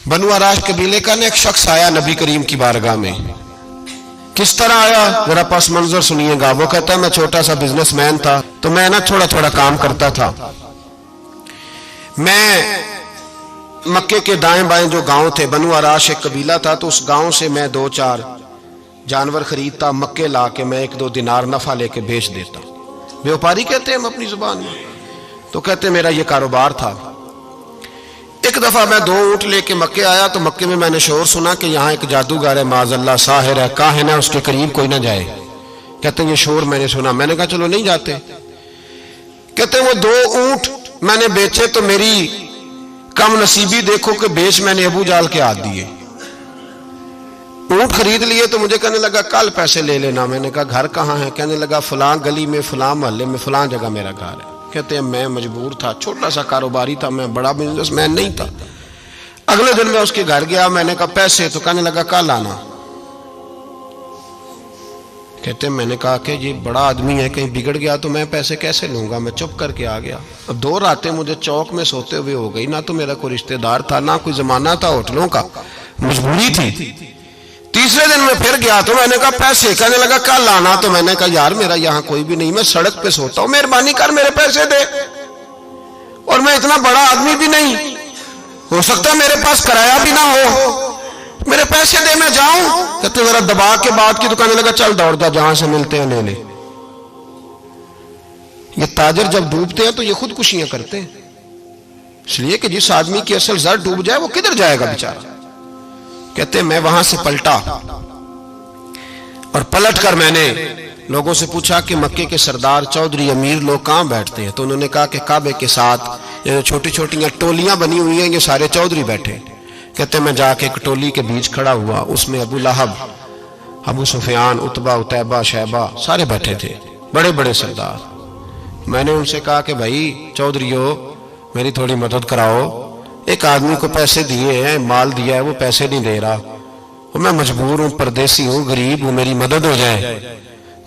बनु आराश कबीले का ना एक शख्स आया नबी करीम की बारगाह में। किस तरह आया जरा पस मंजर सुनिएगा। वो कहता है मैं छोटा सा बिजनेसमैन था, तो मैं ना थोड़ा थोड़ा काम करता था। मैं मक्के के दाएं बाएं जो गांव थे, बनु आराश एक कबीला था, तो उस गांव से मैं 2-4 जानवर खरीदता, मक्के ला के मैं 1-2 दिनार नफा लेके बेच देता। व्यापारी कहते हैं हम अपनी जुबान में, तो कहते मेरा ये कारोबार था। एक दफा मैं 2 ऊंट लेके मक्के आया, तो मक्के में मैंने शोर सुना कि यहाँ एक जादूगर है, माज़अल्लाह साहिर है, काहिन है, उसके करीब कोई ना जाए। कहते हैं ये शोर मैंने सुना। मैंने कहा चलो नहीं जाते। कहते हैं वो 2 ऊंट मैंने बेचे तो मेरी कम नसीबी देखो कि बेच मैंने अबू जाल के हाथ दिए। ऊंट खरीद लिए तो मुझे कहने लगा कल पैसे ले लेना। मैंने कहा घर कहाँ है? कहने लगा फलां गली में, फलां मोहल्ले में, फलां जगह मेरा घर है। कहते हैं मैं मजबूर था, छोटा सा कारोबारी था, मैं बड़ा बिजनेसमैन नहीं था। अगले दिन मैं उसके घर गया, मैंने कहा पैसे, तो कहने लगा कल आना। कहते हैं मैंने कहा कि ये बड़ा आदमी है, कहीं बिगड़ गया तो मैं पैसे कैसे लूंगा। मैं चुप करके आ गया। अब 2 रातें मुझे चौक में सोते हुए हो गई। ना तो मेरा कोई रिश्तेदार था, ना कोई जमाना था होटलों का, मजबूरी थी। तीसरे दिन मैं फिर गया तो मैंने कहा पैसे, कहने लगा कल आना। तो मैंने कहा यार मेरा यहाँ कोई भी नहीं, मैं सड़क पे सोता हूँ, मेहरबानी कर मेरे पैसे दे। और मैं इतना बड़ा आदमी भी नहीं, हो सकता है मेरे पास किराया भी ना हो, मेरे पैसे दे मैं जाऊं। कहते जरा दबा के बात की। तो कहने लगा चल दौड़ जा, जहां से मिलते हैं ले ले। ये ताजर जब डूबते हैं तो ये खुदकुशियां करते हैं, इसलिए कि जिस आदमी की असल जर डूब जाए वो किधर जाएगा बेचारा। कहते मैं वहां से पलटा और पलट कर मैंने लोगों से पूछा कि मक्के के सरदार चौधरी अमीर लोग कहां बैठते हैं। तो उन्होंने कहा कि काबे के साथ ये छोटी छोटी टोलियां बनी हुई हैं, ये सारे चौधरी बैठे। कहते मैं जाके एक टोली के बीच खड़ा हुआ, उसमें अबू लहब, अबू सुफियान, उतबा, उतैबा, शैबा सारे बैठे थे, बड़े बड़े सरदार। मैंने उनसे कहा कि भाई चौधरीओ मेरी थोड़ी मदद कराओ, एक आदमी को पैसे दिए हैं, माल दिया है, वो पैसे नहीं दे रहा, और मैं मजबूर हूँ, परदेसी हूँ, गरीब हूँ, मेरी मदद हो जाए।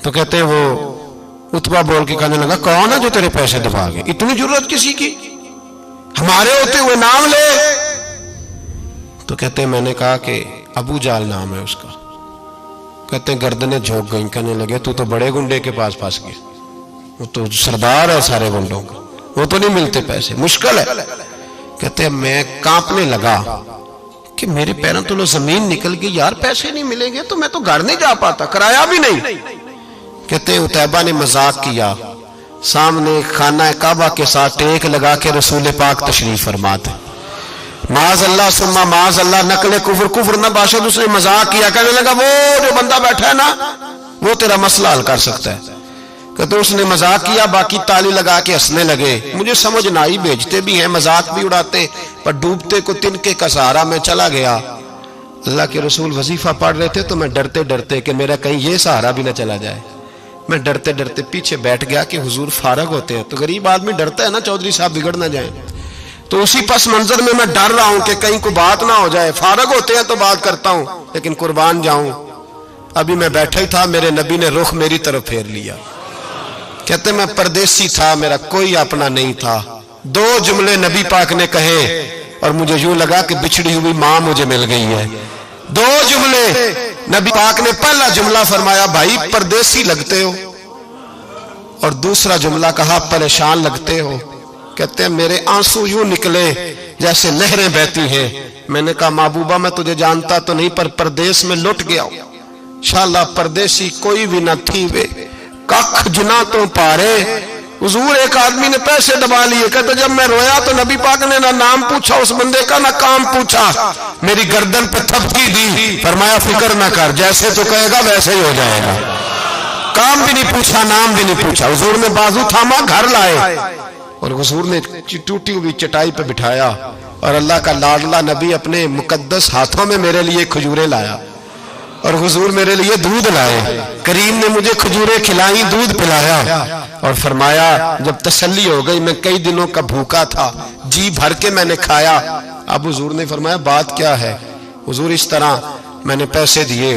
तो कहते हैं वो उतबा बोल के कहने लगा कौन है जो तेरे पैसे दबा गए? इतनी जरूरत किसी की? हमारे होते हुए नाम ले। तो कहते हैं मैंने कहा कि अबू जाल नाम है उसका। कहते हैं गर्दनें झोंक गई। कहने लगे तू तो बड़े गुंडे के पास फंस गया, वो तो सरदार है सारे गुंडों का, वो तो नहीं मिलते पैसे, मुश्किल है। कहते हैं मैं कांपने लगा कि मेरे पैरों तो जमीन निकल गई, यार पैसे नहीं मिलेंगे तो मैं तो घर नहीं जा पाता, किराया भी नहीं। कहते हैं उतैबा ने मजाक किया, सामने खाना काबा के साथ टेक लगा के रसूल पाक तशरीफ फरमाते, माज अल्लाह सुम्मा माज अल्लाह, नकले कुफर न बाशद। उसने मजाक किया, कहने लगा वो जो बंदा बैठा है ना वो तेरा मसला हल कर सकता है। कहते उसने मजाक किया, बाकी ताली लगा के हंसने लगे। मुझे समझ ना आई, भेजते भी हैं, मजाक भी उड़ाते, पर डूबते को तिनके का सहारा मैं चला गया। अल्लाह के रसूल वजीफा पढ़ रहे थे तो मैं डरते डरते कि मेरा कहीं ये सहारा भी ना चला जाए, मैं डरते डरते पीछे बैठ गया कि हुजूर फारग होते हैं। तो गरीब आदमी डरता है ना चौधरी साहब बिगड़ ना जाए, तो उसी पस मंजर में मैं डर रहा हूं कि कहीं को बात ना हो जाए। फारग होते हैं तो बात करता हूं, लेकिन कुर्बान जाऊं। अभी मैं बैठा ही था, मेरे नबी ने रुख मेरी तरफ फेर लिया। कहते मैं परदेसी था, मेरा कोई अपना नहीं था। 2 जुमले नबी पाक ने कहे और मुझे यूं लगा कि बिछड़ी हुई मां मुझे मिल गई है। 2 जुमले नबी पाक ने, पहला जुमला फरमाया भाई परदेसी लगते हो, और दूसरा जुमला कहा परेशान लगते हो। कहते हैं मेरे आंसू यूं निकले जैसे नहरें बहती हैं। मैंने कहा महबूबा मैं तुझे जानता तो नहीं, पर परदेश में लुट गया हूं। शाला परदेसी कोई भी न थी वे, कख जुना तो पारे। हुजूर एक आदमी ने पैसे दबा लिए। कहते जब मैं रोया तो नबी पाक ने ना नाम पूछा उस बंदे का, ना काम पूछा, मेरी गर्दन पे थपकी दी, फरमाया फिक्र ना कर, जैसे तो कहेगा वैसे ही हो जाएगा। काम भी नहीं पूछा, नाम भी नहीं पूछा। हुजूर ने बाजू थामा, घर लाए, और हुजूर ने टूटी हुई चटाई पे बिठाया, और अल्लाह का लाडला नबी अपने मुकद्दस हाथों में मेरे लिए खजूरें लाया, और हुजूर मेरे लिए दूध लाए। करीम ने मुझे खजूरें खिलाई, दूध पिलाया, और फरमाया जब तसल्ली हो गई, मैं कई दिनों का भूखा था, जी भर के मैंने खाया। अब हुजूर ने फरमाया बात क्या है? हुजूर इस तरह मैंने पैसे दिए,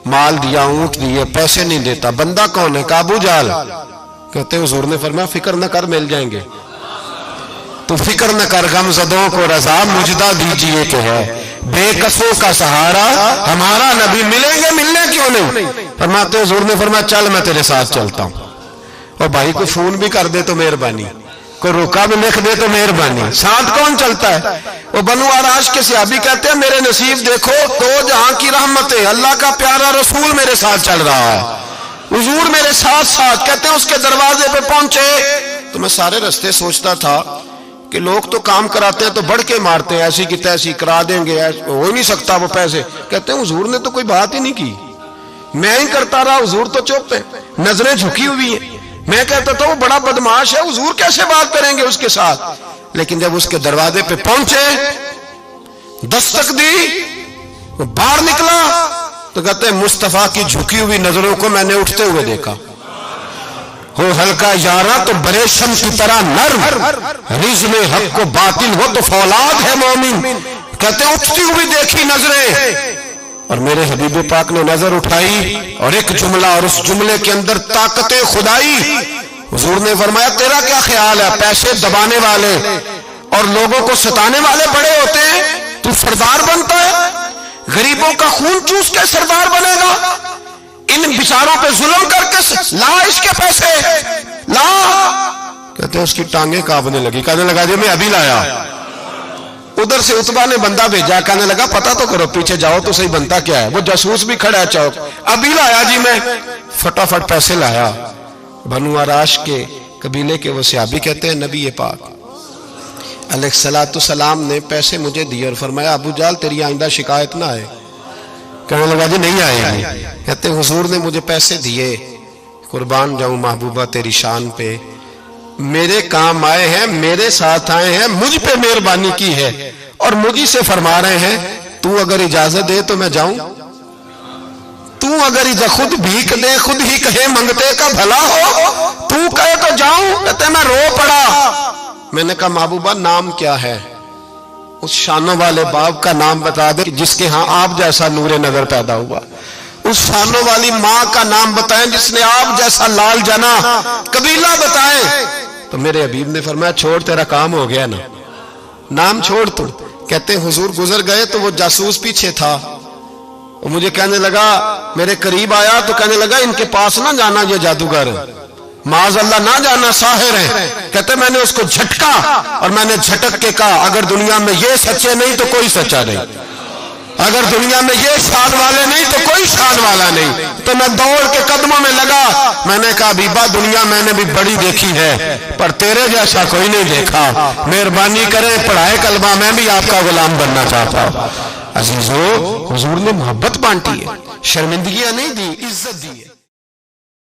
माल दिया, ऊंट दिए, पैसे नहीं देता। बंदा कौन है? अबू जाल। कहते हुजूर ने फरमाया फिक्र न कर, मिल जाएंगे। तो फिक्र न कर, गमज़दों को रज़ा मुजदा दीजिए कि है, بے کسوں کا سہارا ہمارا نبی، ملیں گے ملنے کیوں نہیں؟ فرماتے حضور نے فرمایا چل میں تیرے ساتھ چلتا ہوں، اور بھائی کو فون بھی کر دے تو مہربانی، کوئی روکا بھی لکھ دے تو مہربانی، ساتھ کون چلتا ہے؟ وہ بنو آراش کے صحابی کہتے ہیں میرے نصیب دیکھو، دو جہاں کی رحمت ہے، اللہ کا پیارا رسول میرے ساتھ چل رہا ہے، حضور میرے ساتھ ساتھ۔ کہتے ہیں اس کے دروازے پہ پہنچے تو میں سارے رستے سوچتا تھا کہ لوگ تو کام کراتے ہیں تو بڑھ کے مارتے ہیں، ایسی کی تیسی کرا دیں گے، ہو ہی نہیں سکتا وہ پیسے۔ کہتے ہیں حضور نے تو کوئی بات ہی نہیں کی، میں ہی کرتا رہا، حضور تو چپ ہیں، نظریں جھکی ہوئی ہیں۔ میں کہتا تھا وہ بڑا بدماش ہے، حضور کیسے بات کریں گے اس کے ساتھ؟ لیکن جب اس کے دروازے پہ پہنچے، دستک دی، وہ باہر نکلا تو کہتے ہیں مصطفیٰ کی جھکی ہوئی نظروں کو میں نے اٹھتے ہوئے دیکھا۔ ہو ہلکا یارا تو بریشم کی طرح نرم، رزم حق کو باطل ہو تو فولاد ہے مومن۔ کہتے ہیں اٹھتی ہوئی دیکھی نظریں، اور میرے حبیب پاک نے نظر اٹھائی اور ایک جملہ، اور اس جملے کے اندر طاقت خدائی۔ حضور نے فرمایا تیرا کیا خیال ہے؟ پیسے دبانے والے اور لوگوں کو ستانے والے بڑے ہوتے ہیں، تو سردار بنتا ہے؟ غریبوں کا خون چوس کے سردار بنے گا؟ ان بیچاروں پہ ظلم کر کے لا اس کے پیسے لا۔ کہتے ہیں اس کی ٹانگیں کانپنے لگی، کہنے لگا جی میں ابھی لایا۔ ادھر سے عتبہ نے بندہ بھیجا، کہنے لگا پتہ تو کرو، پیچھے جاؤ تو صحیح بنتا کیا ہے۔ وہ جاسوس بھی کھڑا ہے چوک، ابھی لایا جی میں، فٹافٹ پیسے لایا۔ بنو آراش کے قبیلے کے وہ صحابی کہتے ہیں نبی پاک علیہ السلام نے پیسے مجھے دیے اور فرمایا ابو جال تیری آئندہ شکایت نہ آئے۔ کہنے لگا جی نہیں آئے گی۔ کہتے ہیں حضور نے مجھے پیسے دیے، قربان جاؤں محبوبہ تیری شان پہ، میرے کام آئے ہیں، میرے ساتھ آئے ہیں، مجھ پہ مہربانی کی ہے، اور مجھے سے فرما رہے ہیں تو اگر اجازت دے تو میں جاؤں، تو اگر خود بھیک دے، خود ہی کہے منگتے کا بھلا ہو، تو کہے تو جاؤں۔ کہتے ہیں میں رو پڑا۔ میں نے کہا محبوبہ نام کیا ہے؟ اس شانوں والے باپ کا نام بتا دے جس کے ہاں آپ جیسا نور نظر پیدا ہوا، اس شانوں والی ماں کا نام بتائیں جس نے آپ جیسا لال جنا، قبیلہ بتائیں۔ تو میرے حبیب نے فرمایا چھوڑ تیرا کام ہو گیا نا، نام چھوڑ تو۔ کہتے ہیں حضور گزر گئے تو وہ جاسوس پیچھے تھا، وہ مجھے کہنے لگا، میرے قریب آیا تو کہنے لگا ان کے پاس نہ جانا، یہ جادوگر معاذ اللہ نہ جانا، ساحر ہیں۔ کہتے میں نے اس کو جھٹکا اور میں نے جھٹک کے کہا اگر دنیا میں یہ سچے نہیں تو کوئی سچا نہیں، اگر دنیا میں یہ شان والے نہیں تو کوئی شان والا نہیں۔ تو میں دوڑ کے قدموں میں لگا، میں نے کہا حبیبہ دنیا میں نے بھی بڑی دیکھی ہے پر تیرے جیسا کوئی نہیں دیکھا، مہربانی کریں پڑھائے کلمہ، میں بھی آپ کا غلام بننا چاہتا ہوں۔ عزیزو حضور نے محبت بانٹی ہے، شرمندگیاں نہیں دی، عزت دی ہے۔